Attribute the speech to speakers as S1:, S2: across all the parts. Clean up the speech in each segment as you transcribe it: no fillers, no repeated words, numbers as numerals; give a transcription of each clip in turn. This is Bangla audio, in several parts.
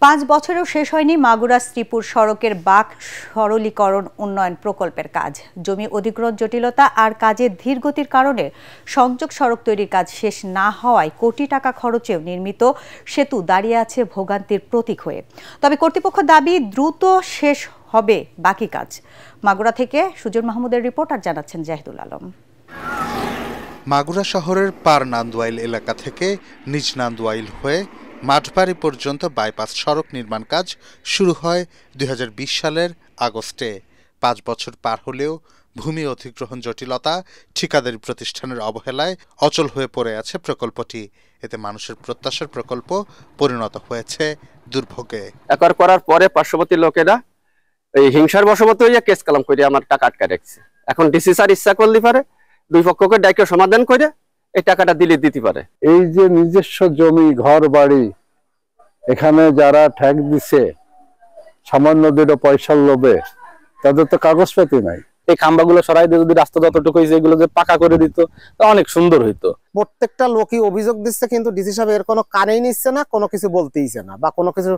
S1: 5 বছরেও শেষ হয়নি মাগুরা শ্রীপুর সড়কের বাঁক সরলীকরণ উন্নয়ন প্রকল্পের কাজ। জমি অধিগ্রহণ জটিলতা আর কাজের ধীরগতির কারণে সংযোগ সড়ক তৈরির কাজ শেষ না হওয়ায় কোটি টাকা খরচেও নির্মিত সেতু দাঁড়িয়ে আছে ভোগান্তির প্রতীক হয়ে। তবে কর্তৃপক্ষ দাবি দ্রুত শেষ হবে বাকি কাজ। মাগুরা থেকে সুজন মাহমুদের রিপোর্ট আর জানাচ্ছেন জাহিদুল আলম।
S2: মাগুরা শহরের পার নান্দুয়াইল এলাকা থেকে নিজ নান্দুয়াইল হয়ে মাঠবাড়ি পর্যন্ত বাইপাস সড়ক নির্মাণ কাজ শুরু হয় 2020 সালের আগস্টে। 5 বছর পার হলেও ভূমি অধিগ্রহণ জটিলতা, ঠিকাদারি প্রতিষ্ঠানের অবহেলায় অচল হয়ে পড়ে আছে প্রকল্পটি। এতে মানুষের প্রত্যাশার প্রকল্প পরিণত হয়েছে দুর্ভোগে।
S3: একর করার পরে পার্শ্ববর্তী লোকেরা এই হিংসার বশবর্তী হয়ে কেস কালাম করে আমার টাকা আটকা রাখছে। এখন ডিসি স্যার ইচ্ছা করলে পারে দুই পক্ষকে ডাইকে সমাধান করে এই টাকাটা দিতে পারে।
S4: এই যে নিজস্ব জমি ঘর বাড়ি এখানে যারা ট্যাক্স দিছে সামান্য দুটো পয়সার লোভে, তাদের তো কাগজপাতি নাই।
S3: এই খাম্বাগুলো সরাই দিয়ে যদি রাস্তা যতটুকু হয়েছে এগুলো যে পাকা করে দিত অনেক সুন্দর হইতো।
S5: প্রত্যেকটা লোকই অভিযোগ দিচ্ছে, কিন্তু ডিসি সাহেব এর কোনো কানেই নিচ্ছে না, কোনো কিছু বলতেইছে না বা কোনো কিছু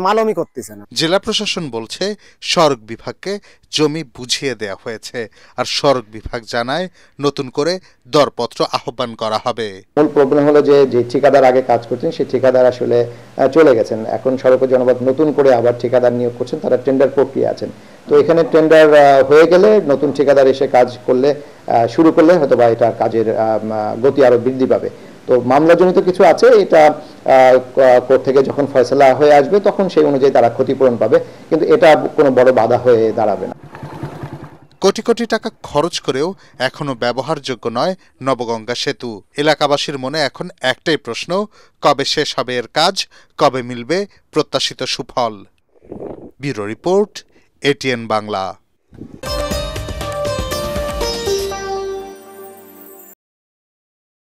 S5: মালমি করতেছে না।
S2: জেলা প্রশাসন বলছে সড়ক বিভাগকে জমি বুঝিয়ে দেয়া হয়েছে, আর সড়ক বিভাগ জানায় নতুন করে দরপত্র আহ্বান করা হবে।
S6: মূল প্রবলেম হলো যে ঠিকাদার আগে কাজ করছেন সেই ঠিকাদার আসলে চলে গেছেন। এখন সড়ক জনপদ নতুন করে আবার ঠিকাদার নিয়োগ করছেন, তারা টেন্ডার প্রক্রিয়া আছেন। তো এখানে টেন্ডার হয়ে গেলে নতুন ঠিকাদার এসে কাজ করলে শুরু করলে হয়তো বা এটা কাজের গতি আরো বৃদ্ধি পাবে। তো মামলাজনিত কিছু আছে, এটা কোর্ট থেকে যখন ফয়সালা হয়ে আসবে তখন সেই অনুযায়ী তারা ক্ষতিপূরণ পাবে, কিন্তু এটা কোনো বড় বাধা হয়ে দাঁড়াবে না।
S2: কোটি কোটি টাকা খরচ করেও এখনো ব্যবহারযোগ্য নয় নবগঙ্গা সেতু। এলাকাবাসীর মনে এখন একটাই প্রশ্ন, কবে শেষ হবে এর কাজ, কবে মিলবে প্রত্যাশিত সুফল। Bureau report, ATN Bangla.